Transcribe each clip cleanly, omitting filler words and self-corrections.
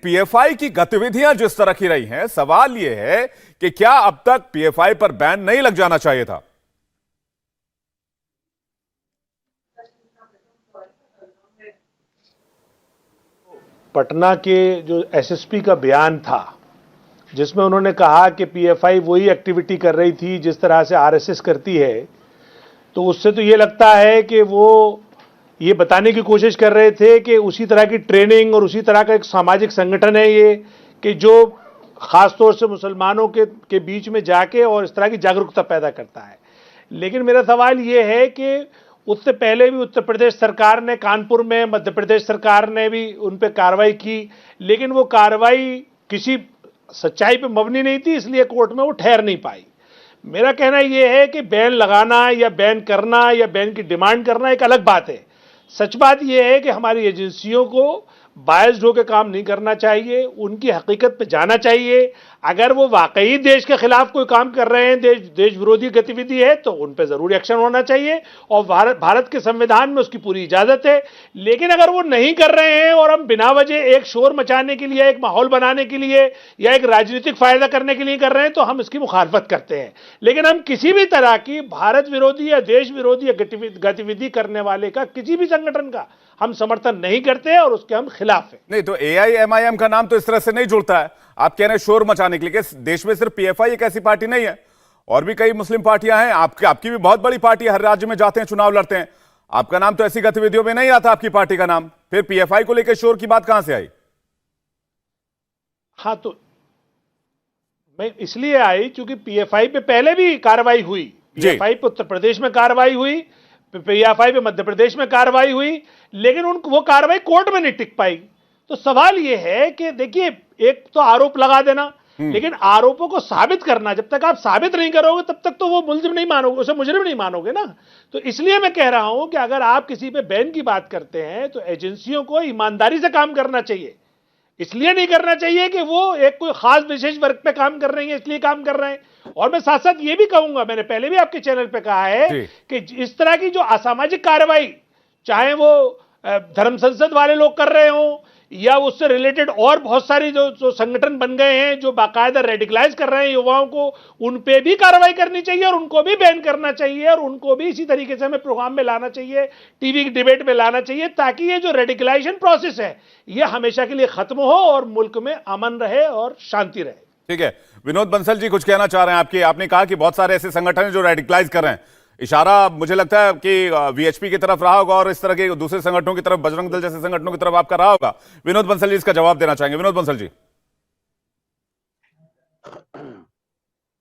PFI की गतिविधियां जिस तरह की रही हैं, सवाल यह है कि क्या अब तक पीएफआई पर बैन नहीं लग जाना चाहिए था? पटना के जो एसएसपी का बयान था, जिसमें उन्होंने कहा कि पीएफआई वही एक्टिविटी कर रही थी जिस तरह से आरएसएस करती है, तो उससे तो ये लगता है कि वो ये बताने की कोशिश कर रहे थे कि उसी तरह की ट्रेनिंग और उसी तरह का एक सामाजिक संगठन है ये, कि जो खासतौर से मुसलमानों के बीच में जाके और इस तरह की जागरूकता पैदा करता है। लेकिन मेरा सवाल ये है कि उससे पहले भी उत्तर प्रदेश सरकार ने, कानपुर में मध्य प्रदेश सरकार ने भी उन पर कार्रवाई की, लेकिन वो कार्रवाई किसी सच्चाई पे मबनी नहीं थी, इसलिए कोर्ट में वो ठहर नहीं पाई। मेरा कहना यह है कि बैन लगाना या बैन करना या बैन की डिमांड करना एक अलग बात है। सच बात यह है कि हमारी एजेंसियों को बायस्ड होकर काम नहीं करना चाहिए, उनकी हकीकत पे जाना चाहिए। अगर वो वाकई देश के खिलाफ कोई काम कर रहे हैं, देश विरोधी गतिविधि है, तो उन पे जरूर एक्शन होना चाहिए और भारत के संविधान में उसकी पूरी इजाजत है। लेकिन अगर वो नहीं कर रहे हैं और हम बिना वजह एक शोर मचाने के लिए, एक माहौल बनाने के लिए या एक राजनीतिक फायदा करने के लिए कर रहे हैं, तो हम इसकी मुखालफत करते हैं। लेकिन हम किसी भी तरह की भारत विरोधी या देश विरोधी गतिविधि करने वाले का, किसी भी संगठन का हम समर्थन नहीं करते और उसके हम खिलाफ हैं। नहीं तो एआईएमआईएम का नाम तो इस तरह से नहीं जुड़ता है। आप कह रहे हैं शोर मचाने के लिए। देश में सिर्फ पीएफआई एक ऐसी पार्टी नहीं है, और भी कई मुस्लिम पार्टियां हैं। आपकी भी बहुत बड़ी पार्टी, हर राज्य में जाते हैं, चुनाव लड़ते हैं। आपका नाम तो ऐसी गतिविधियों में नहीं आता, आपकी पार्टी का नाम। फिर पीएफआई को लेकर शोर की बात कहां से आई? हाँ, तो मैं इसलिए आई क्योंकि पीएफआई पे पहले भी कार्रवाई हुई। पीएफआई पे उत्तर प्रदेश में कार्रवाई हुई, पीएफआई पे मध्य प्रदेश में कार्रवाई हुई, लेकिन वो कार्रवाई कोर्ट में नहीं टिक पाई। तो सवाल यह है कि देखिए, एक तो आरोप लगा देना, लेकिन आरोपों को साबित करना, जब तक आप साबित नहीं करोगे तब तक तो वो मुलजिम नहीं मानोगे, उसे मुजरिम नहीं मानोगे ना। तो इसलिए मैं कह रहा हूं कि अगर आप किसी पे बैन की बात करते हैं तो एजेंसियों को ईमानदारी से काम करना चाहिए। इसलिए नहीं करना चाहिए कि वो एक कोई खास विशेष वर्ग पे काम कर रही है इसलिए काम कर रहे हैं। और मैं साथ साथ ये भी कहूंगा, मैंने पहले भी आपके चैनल पे कहा है कि इस तरह की जो असामाजिक कार्रवाई, चाहे वो धर्म संसद वाले लोग कर रहे हों या उससे रिलेटेड और बहुत सारी जो संगठन बन गए हैं जो बाकायदा रेडिकलाइज कर रहे हैं युवाओं को, उन पे भी कार्रवाई करनी चाहिए और उनको भी बैन करना चाहिए और उनको भी इसी तरीके से हमें प्रोग्राम में लाना चाहिए, टीवी की डिबेट में लाना चाहिए, ताकि ये जो रेडिकलाइजेशन प्रोसेस है ये हमेशा के लिए खत्म हो और मुल्क में अमन रहे और शांति रहे। ठीक है, विनोद बंसल जी कुछ कहना चाह रहे हैं। आपने कहा कि बहुत सारे ऐसे संगठन हैं जो रेडिकलाइज कर रहे हैं। इशारा मुझे लगता है कि वीएचपी की तरफ रहा होगा और इस तरह के दूसरे संगठनों की तरफ, बजरंग दल जैसे संगठनों की तरफ आपका रहा होगा। विनोद बंसल जी इसका जवाब देना चाहेंगे। विनोद बंसल जी।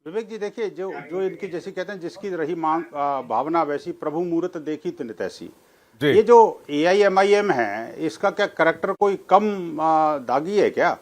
विवेक जी, देखिए, जो इनकी जैसी कहते हैं, जिसकी रही मांग भावना वैसी प्रभु मूरत देखी तिन तैसी। ये जो एआईएमआईएम है, इसका क्या करैक्टर कोई कम दागी है क्या?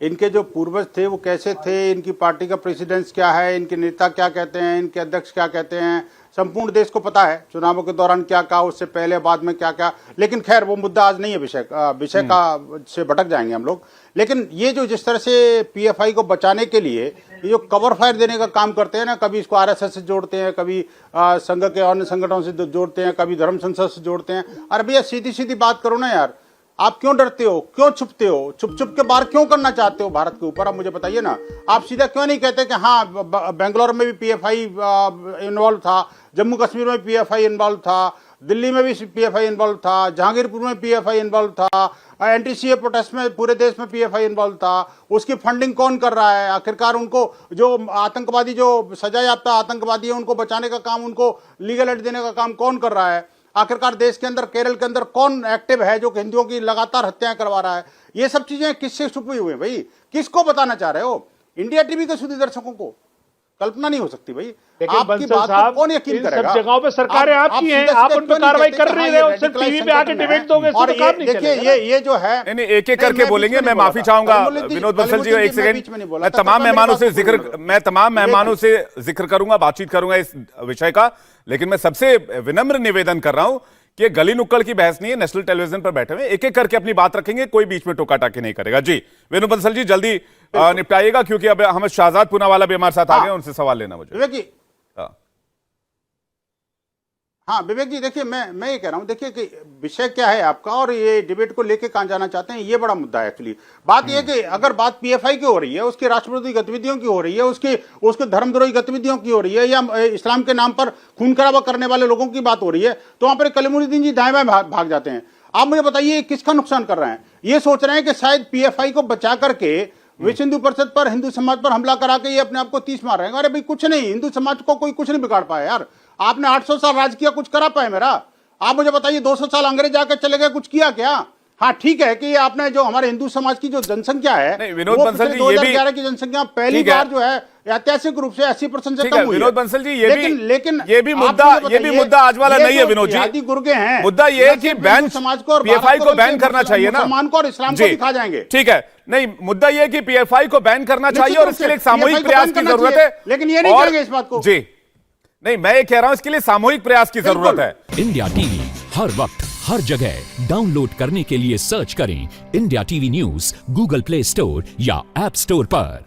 इनके जो पूर्वज थे वो कैसे थे, इनकी पार्टी का प्रेसिडेंस क्या है, इनके नेता क्या कहते हैं, इनके अध्यक्ष क्या कहते हैं, संपूर्ण देश को पता है। चुनावों के दौरान क्या कहा, उससे पहले बाद में क्या क्या। लेकिन खैर वो मुद्दा आज नहीं है, विषय का से भटक जाएंगे हम लोग। लेकिन ये जो जिस तरह से पीएफआई को बचाने के लिए ये जो कवर फायर देने का काम करते हैं ना, कभी इसको आरएसएस से जोड़ते हैं, कभी संघ के अन्य संगठनों से जोड़ते हैं, कभी धर्म संसद से जोड़ते हैं। अरे भैया, सीधी सीधी बात करो ना यार। आप क्यों डरते हो, क्यों छुपते हो, छुप छुप के बार क्यों करना चाहते हो भारत के ऊपर? आप मुझे बताइए ना। आप सीधा क्यों नहीं कहते कि हाँ, बेंगलोर में भी पीएफआई इन्वॉल्व था, जम्मू कश्मीर में पीएफआई इन्वॉल्व था, दिल्ली में भी पीएफआई इन्वॉल्व था, जहांगीरपुर में पीएफआई इन्वॉल्व था, एंटीसीए प्रोटेस्ट में पूरे देश में पीएफआई इन्वॉल्व था। उसकी फंडिंग कौन कर रहा है? आखिरकार उनको जो आतंकवादी, जो सजा याफ्ता आतंकवादी है, उनको बचाने का काम, उनको लीगल एड देने का काम कौन कर रहा है? आखिरकार देश के अंदर, केरल के अंदर कौन एक्टिव है जो हिंदुओं की लगातार हत्याएं करवा रहा है? ये सब चीजें किससे छुपी हुई है भाई? किसको बताना चाह रहे हो? इंडिया टीवी के सुधी दर्शकों को कल्पना नहीं हो सकती भाई। आपकी बात को कौन यकीन करेगा? सब जगहों पे सरकारें आपकी हैं, आप उन पर कार्रवाई कर रही रहे हो, सिर्फ टीवी पे आके डिबेट दोगे तो काम नहीं चलेगा। देखिए, ये जो है, नहीं, एक एक करके बोलेंगे। मैं माफी चाहूंगा विनोद बंसल जी, एक सेकंड। मैं तमाम मेहमानों से जिक्र करूंगा, बातचीत करूंगा इस विषय का, लेकिन मैं सबसे विनम्र निवेदन कर रहा हूं कि ये गली नुक्कड़ की बहस नहीं है। नेशनल टेलीविजन पर बैठे हुए एक एक करके अपनी बात रखेंगे, कोई बीच में टोका टाकी नहीं करेगा। जी विनोद बंसल जी, जल्दी निपटाइएगा, क्योंकि अब हम शाहजाद पूना वाला भी हमारे साथ आ गए, उनसे सवाल लेना मुझे। हाँ विवेक जी देखिए, मैं ये कह रहा हूँ, देखिए कि विषय क्या है आपका और ये डिबेट को लेके कहाँ जाना चाहते हैं, ये बड़ा मुद्दा है एक्चुअली। बात ये कि अगर बात पीएफआई की हो रही है, उसकी राष्ट्रविरोधी गतिविधियों की हो रही है, उसके धर्मद्रोही गतिविधियों की हो रही है, या इस्लाम के नाम पर खून खराबा करने वाले लोगों की बात हो रही है, तो वहां पर कलीमुद्दीन जी दाएं बाएं भाग जाते हैं। आप मुझे बताइए किसका नुकसान कर रहे हैं? ये सोच रहे हैं कि शायद पीएफआई को बचा करके विश्व हिंदू परिषद पर, हिंदू समाज पर हमला करा के ये अपने आप को तीस मार रहे हैं। अरे भाई कुछ नहीं, हिंदू समाज को कोई कुछ नहीं बिगाड़ पाया यार। आपने 800 साल राज किया, कुछ करा पाए मेरा? आप मुझे बताइए 200 साल अंग्रेज आकर चले गए, कुछ किया क्या? हाँ ठीक है कि आपने जो हमारे हिंदू समाज की जो जनसंख्या है, विनोद बंसल जी, 2011 की जनसंख्या पहली बार जो है ऐतिहासिक रूप से 80% से कम हुई है। विनोद बंसल जी, लेकिन ये भी मुद्दा आज वाला नहीं है विनोद जी। गुर्गे हैं, मुद्दा ये है कि बैन समाज को और पीएफआई को बैन करना चाहिए ना, मुसलमान को और इस्लाम को दिखा जाएंगे। ठीक है, नहीं मुद्दा ये है कि पीएफआई को बैन करना चाहिए और इसके लिए एक सामूहिक प्रयास की जरूरत है। लेकिन ये नहीं करेंगे इस बात को। जी नहीं, मैं ये कह रहा हूं इसके लिए सामूहिक प्रयास की जरूरत है। इंडिया टीवी हर वक्त हर जगह डाउनलोड करने के लिए सर्च करें India TV news Google play store या ऐप स्टोर पर।